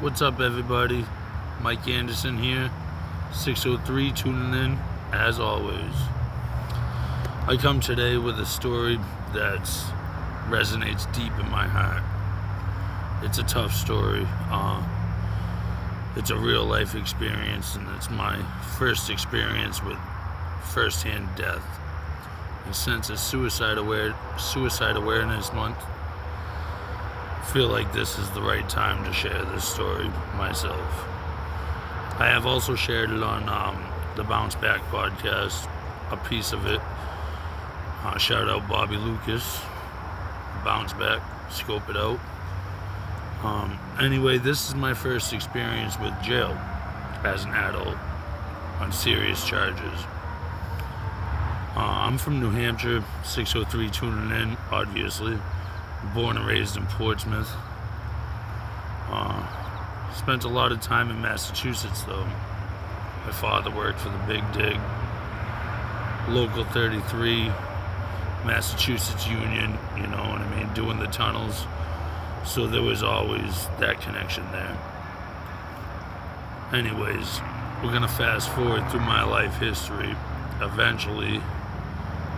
What's up, everybody? Mike Anderson here, 603, tuning in as always. I come today with a story that resonates deep in my heart. It's a tough story. It's a real life experience, and it's my first experience with firsthand death. And since it's Suicide Awareness Month, I feel like this is the right time to share this story myself. I have also shared it on the Bounce Back podcast, a piece of it. Shout out Bobby Lucas, Bounce Back, scope it out. Anyway, this is my first experience with jail as an adult on serious charges. I'm from New Hampshire, 603 tuning in, obviously. Born and raised in Portsmouth. Spent a lot of time in Massachusetts, though. My father worked for the Big Dig, Local 33, Massachusetts Union, you know what I mean, doing the tunnels. So there was always that connection there. Anyways, we're going to fast forward through my life history. Eventually,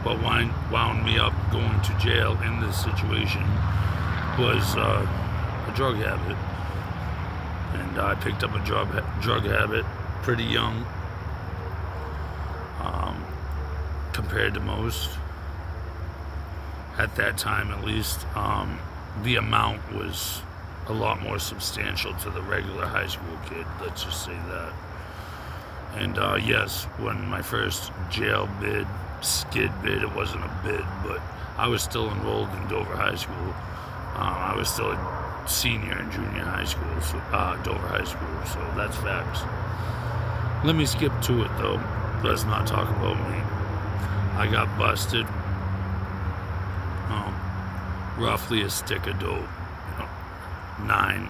what wound me up going to jail in this situation was a drug habit. And I picked up a drug habit pretty young, compared to most. At that time, at least, the amount was a lot more substantial to the regular high school kid, let's just say that. And yes, when my first jail skid bid, it wasn't a bid, but I was still enrolled in Dover High School. I was still a senior in junior high school, so, Dover High School, so that's facts. Let me skip to it, though. Let's not talk about me. I got busted. Roughly a stick of dope, nine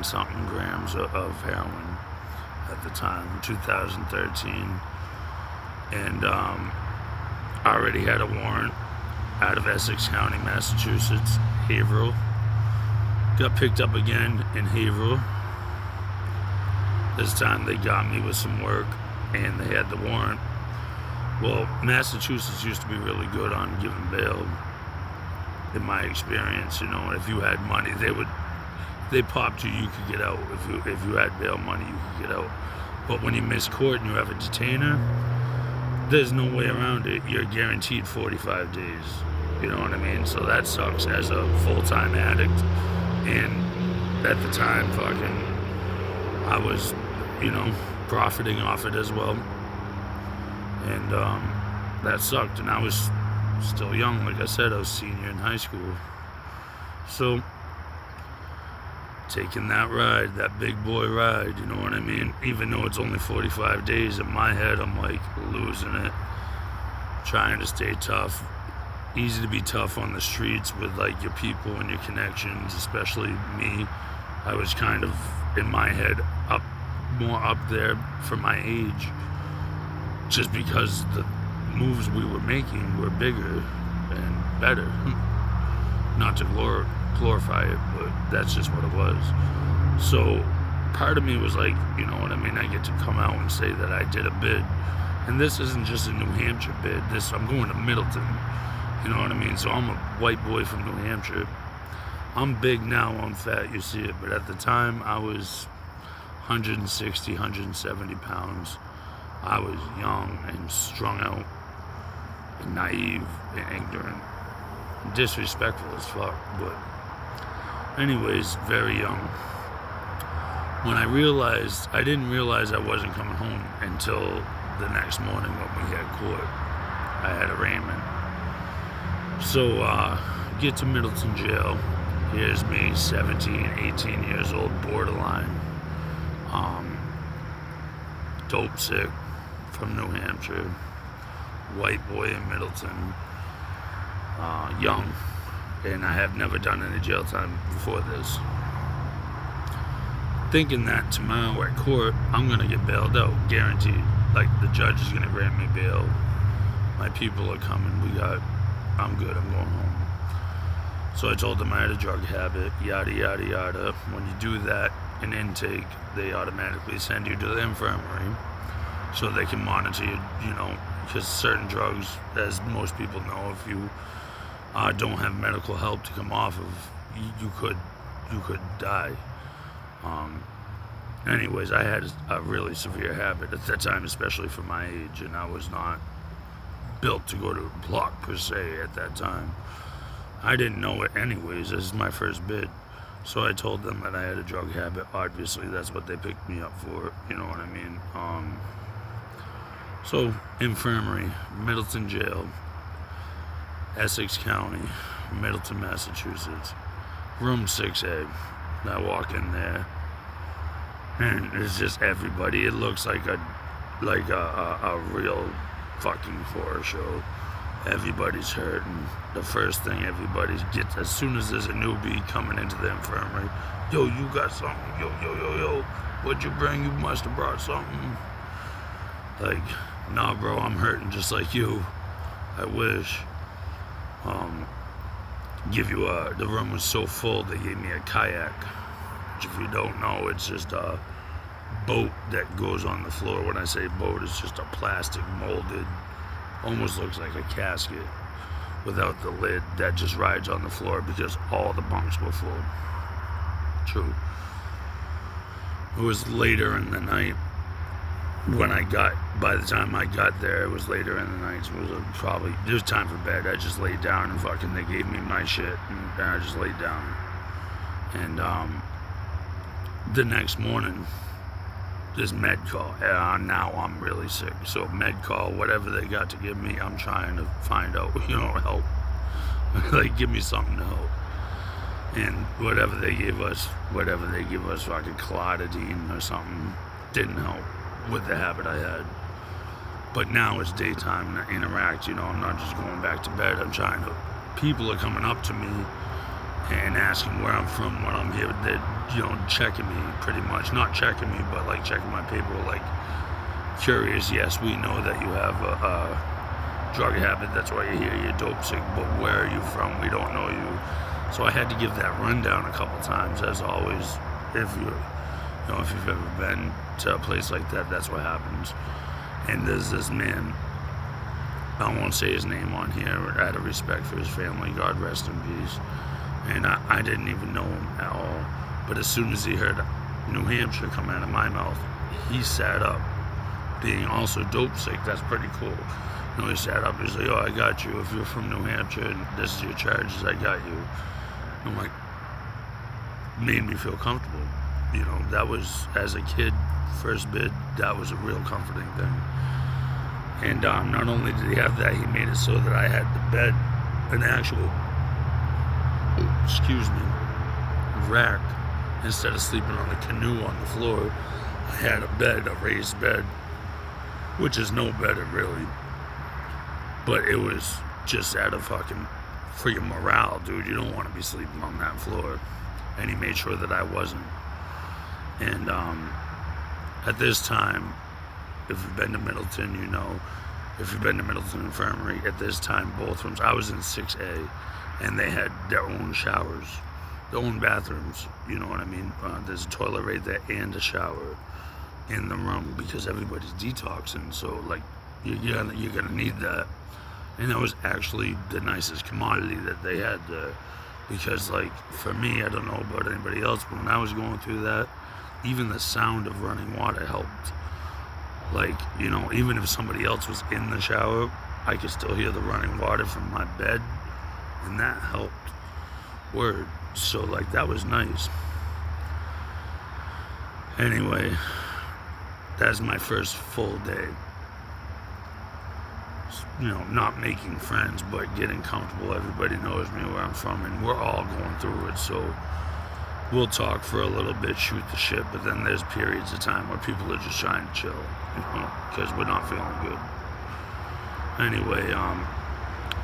something grams of heroin at the time, 2013. And I already had a warrant out of Essex County, Massachusetts, Haverhill. Got picked up again in Haverhill. This time they got me with some work and they had the warrant. Well, Massachusetts used to be really good on giving bail. In my experience, if you had money, they popped you could get out. If you had bail money, you could get out. But when you miss court and you have a detainer, there's no way around it. You're guaranteed 45 days. You know what I mean? So that sucks as a full-time addict. And at the time, I was, profiting off it as well. And that sucked. And I was still young. Like I said, I was senior in high school. So taking that ride, that big boy ride, you know what I mean? Even though it's only 45 days, in my head, I'm like losing it. Trying to stay tough. Easy to be tough on the streets with like your people and your connections, especially me. I was kind of, in my head, more up there for my age. Just because the moves we were making were bigger and better. Not to glorify it, but that's just what it was. So part of me was like, you know what I mean, I get to come out and say that I did a bid. And this isn't just a New Hampshire bid. I'm going to Middleton. You know what I mean? So I'm a white boy from New Hampshire. I'm big now, I'm fat, you see it. But at the time, I was 160, 170 pounds. I was young and strung out and naive and ignorant, disrespectful as fuck, but anyways, very young. When I didn't realize I wasn't coming home until the next morning when we had court. I had arraignment. So, get to Middleton jail. Here's me, 17, 18 years old, borderline, dope sick from New Hampshire. White boy in Middleton, young, and I have never done any jail time before this. Thinking that tomorrow at court, I'm gonna get bailed out, guaranteed. Like, the judge is gonna grant me bail. My people are coming, I'm good, I'm going home. So I told them I had a drug habit, yada, yada, yada. When you do that, an intake, they automatically send you to the infirmary so they can monitor you, because certain drugs, as most people know, if you don't have medical help to come off of, you could die. Anyways, I had a really severe habit at that time, especially for my age, and I was not built to go to a block per se at that time. I didn't know it anyways. This is my first bid. So I told them that I had a drug habit. Obviously, that's what they picked me up for. You know what I mean? So, infirmary, Middleton Jail, Essex County, Middleton, Massachusetts, room 6A. I walk in there, and it's just everybody. It looks like a real fucking horror show. Everybody's hurting. The first thing everybody gets, as soon as there's a newbie coming into the infirmary, yo, you got something, yo, what'd you bring? You must have brought something. Like, nah, bro, I'm hurting just like you. I wish. The room was so full, they gave me a kayak, which if you don't know, it's just a boat that goes on the floor. When I say boat, it's just a plastic molded, almost looks like a casket without the lid that just rides on the floor because all the bunks were full. True. It was later in the night by the time I got there, it was later in the night. So it was time for bed. I just laid down and they gave me my shit and I just laid down. And the next morning, this med call. Now I'm really sick. So med call, whatever they got to give me, I'm trying to find out, help. Like, give me something to help. And whatever they give us, fucking clotidine or something, didn't help with the habit I had. But now it's daytime and I interact, I'm not just going back to bed. People are coming up to me and asking where I'm from, what I'm here. They're, checking me pretty much. Not checking me, but like checking my paperwork, like curious. Yes, we know that you have a drug habit. That's why you're here. You're dope sick. But where are you from? We don't know you. So I had to give that rundown a couple times, as always. If you've ever been to a place like that, that's what happens. And there's this man. I won't say his name on here out of respect for his family. God rest in peace. And I didn't even know him at all. But as soon as he heard New Hampshire come out of my mouth, he sat up. Being also dope sick, that's pretty cool. He sat up, he's like, "Oh, I got you. If you're from New Hampshire and this is your charges, I got you." I'm like, made me feel comfortable. That was, as a kid, first bid, that was a real comforting thing. And not only did he have that, he made it so that I had the bed, an actual, rack. Instead of sleeping on the canoe on the floor, I had a raised bed, which is no better really. But it was just out of for your morale, dude. You don't want to be sleeping on that floor. And he made sure that I wasn't. And at this time, if you've been to Middleton, if you've been to Middleton Infirmary, at this time, both rooms, I was in 6A, and they had their own showers, their own bathrooms, you know what I mean? There's a toilet right there and a shower in the room because everybody's detoxing, so, you're gonna need that. And that was actually the nicest commodity that they had there. Because, for me, I don't know about anybody else, but when I was going through that, even the sound of running water helped. Even if somebody else was in the shower, I could still hear the running water from my bed, and that helped. Word. So, that was nice. Anyway, that's my first full day. Not making friends, but getting comfortable. Everybody knows me, where I'm from, and we're all going through it, so we'll talk for a little bit, shoot the shit, but then there's periods of time where people are just trying to chill, because we're not feeling good. Anyway,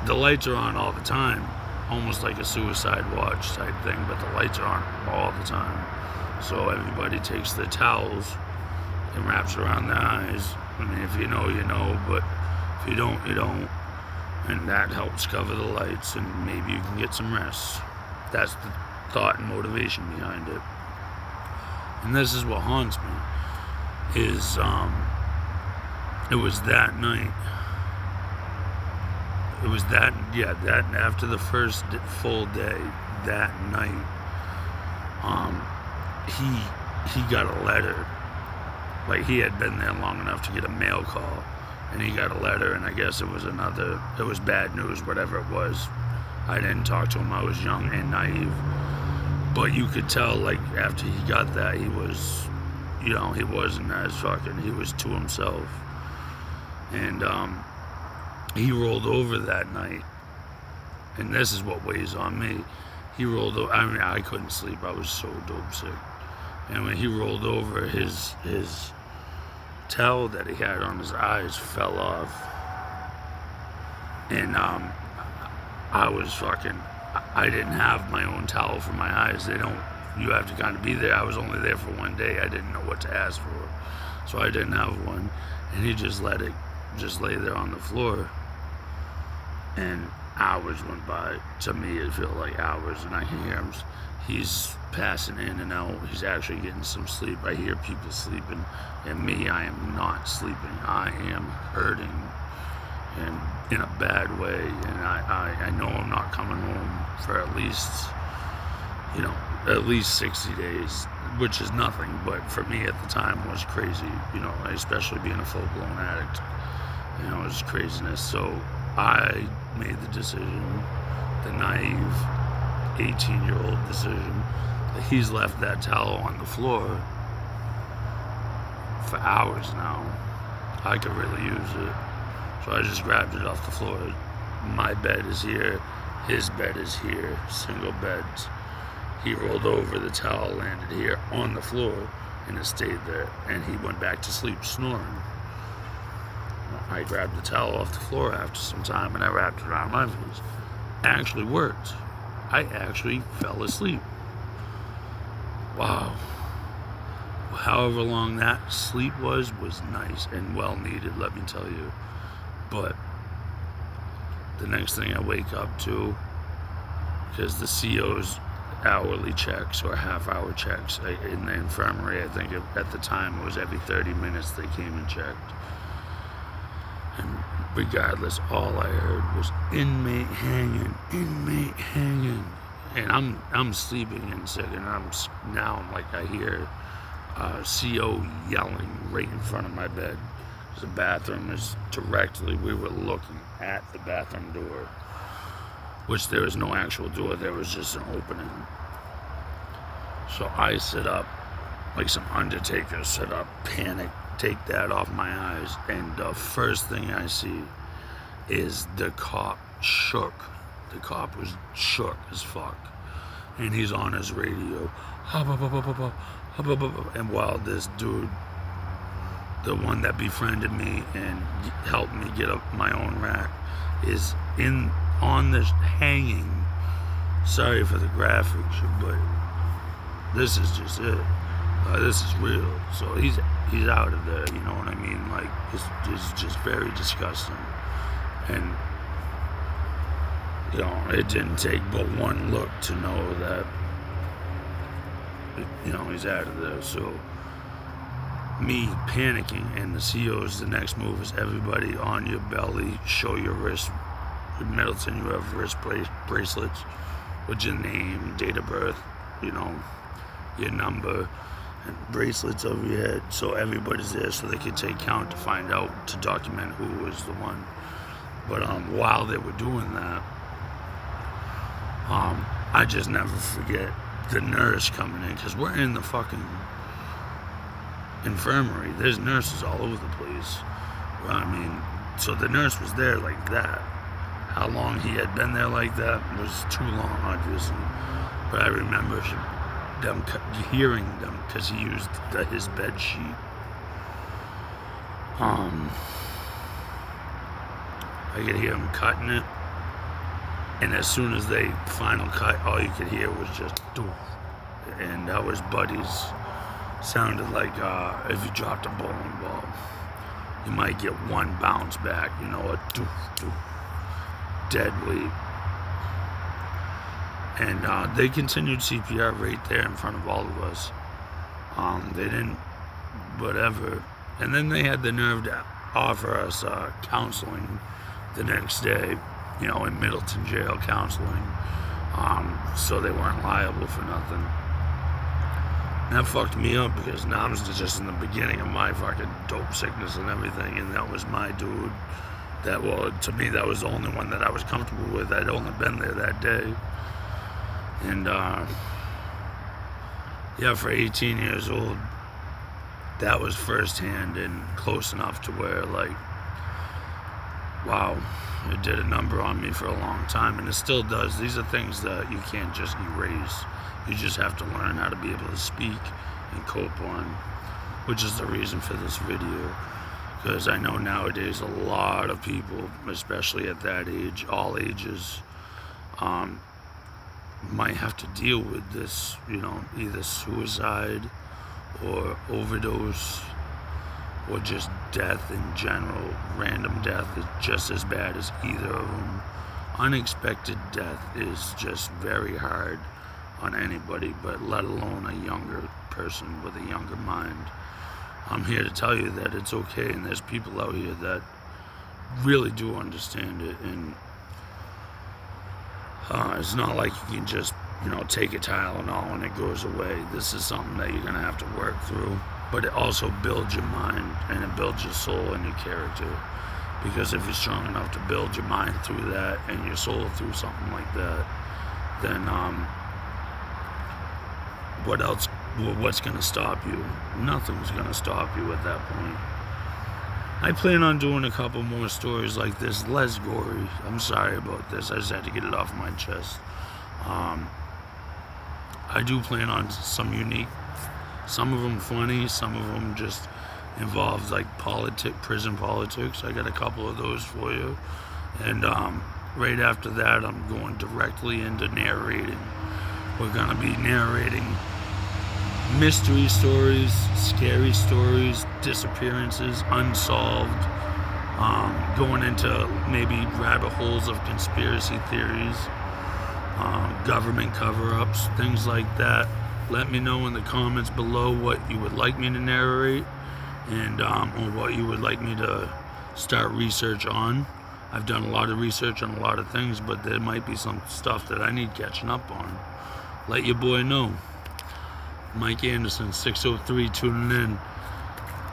the lights are on all the time, almost like a suicide watch type thing, but the lights are on all the time. So everybody takes their towels and wraps around their eyes. I mean, if you know, you know, but if you don't, you don't. And that helps cover the lights, and maybe you can get some rest. That's the thought and motivation behind it. And this is what haunts me, is it was that night. It was that after the first full day, that night, he got a letter. Like, he had been there long enough to get a mail call, and he got a letter, and I guess it was bad news, whatever it was. I didn't talk to him. I was young and naive. But you could tell, like, after he got that, he was, he wasn't as fucking, he was to himself. And, he rolled over that night. And this is what weighs on me. He rolled over, I couldn't sleep. I was so dope sick. And when he rolled over, his towel that he had on his eyes fell off. And, I didn't have my own towel for my eyes. You have to kind of be there. I was only there for one day. I didn't know what to ask for. So I didn't have one. And he just let it just lay there on the floor. And hours went by. To me, it felt like hours. And I can hear him. He's passing in and out. He's actually getting some sleep. I hear people sleeping. And me, I am not sleeping. I am hurting. And in a bad way, and I know I'm not coming home for at least 60 days, which is nothing, but for me at the time was crazy, especially being a full-blown addict, it was craziness. So I made the decision, the naive 18-year-old decision, that he's left that towel on the floor for hours now. I could really use it. So I just grabbed it off the floor. My bed is here. His bed is here. Single beds. He rolled over. The towel landed here on the floor, and it stayed there. And he went back to sleep snoring. I grabbed the towel off the floor after some time, and I wrapped it around my face. Actually worked. I actually fell asleep. Wow. However long that sleep was nice and well needed, let me tell you. But the next thing I wake up to, because the CO's hourly checks or half-hour checks in the infirmary, I think at the time it was every 30 minutes they came and checked. And regardless, all I heard was inmate hanging. And I'm sleeping and sick, and I'm like, I hear CO yelling right in front of my bed. The bathroom is we were looking at the bathroom door, which there was no actual door, there was just an opening. So I sit up, like some Undertaker sit up, panic, take that off my eyes, and the first thing I see is the cop shook. The cop was shook as fuck. And he's on his radio. And while this dude, the one that befriended me and helped me get up my own rack, is on this hanging. Sorry for the graphics, but this is just it. This is real. So he's out of there. You know what I mean? Like, it's just very disgusting. And it didn't take but one look to know that he's out of there. So me panicking, and the CO's, the next move is everybody on your belly, show your wrist. Middleton, you have wrist bracelets with your name, date of birth, your number, and bracelets over your head. So everybody's there so they can take count to find out, to document who was the one. But while they were doing that, I just never forget the nurse coming in, because we're in the fucking infirmary. There's nurses all over the place. So the nurse was there like that. How long he had been there like that was too long, obviously. But I remember hearing them, because he used his bed sheet. I could hear him cutting it. And as soon as they final cut, all you could hear was just doof. And that was Buddy's. Sounded like if you dropped a bowling ball, you might get one bounce back, a doof, doof, dead weight. And they continued CPR right there in front of all of us. They didn't, whatever. And then they had the nerve to offer us counseling the next day, you know, in Middleton Jail counseling, so they weren't liable for nothing. And that fucked me up because now I was just in the beginning of my fucking dope sickness and everything, and that was my dude. That, well, to me, that was the only one that I was comfortable with. I'd only been there that day. And, yeah, for 18 years old, that was firsthand and close enough to where, like, wow, it did a number on me for a long time, and it still does. These are things that you can't just erase. You just have to learn how to be able to speak and cope on, which is the reason for this video. Because I know nowadays a lot of people, especially at that age, all ages, might have to deal with this, you know, either suicide or overdose or just death in general. Random death is just as bad as either of them. Unexpected death is just very hard on anybody, but let alone a younger person with a younger mind. I'm here to tell you that it's okay, and there's people out here that really do understand it, and it's not like you can just, you know, take a Tylenol and it goes away. This is something that you're gonna have to work through, but it also builds your mind and it builds your soul and your character. Because if you're strong enough to build your mind through that and your soul through something like that, then what's gonna stop you? Nothing's gonna stop you at that point. I plan on doing a couple more stories like this, less gory. I'm sorry about this, I just had to get it off my chest. I do plan on some unique, some of them funny, some of them just involve like prison politics. I got a couple of those for you. And right after that, I'm going directly into narrating. We're gonna be narrating mystery stories, scary stories, disappearances, unsolved, going into maybe rabbit holes of conspiracy theories, government cover-ups, things like that. Let me know in the comments below what you would like me to narrate and or what you would like me to start research on. I've done a lot of research on a lot of things, but there might be some stuff that I need catching up on. Let your boy know. Mike Anderson, 603, tuning in.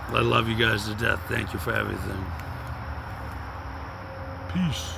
I love you guys to death. Thank you for everything. Peace.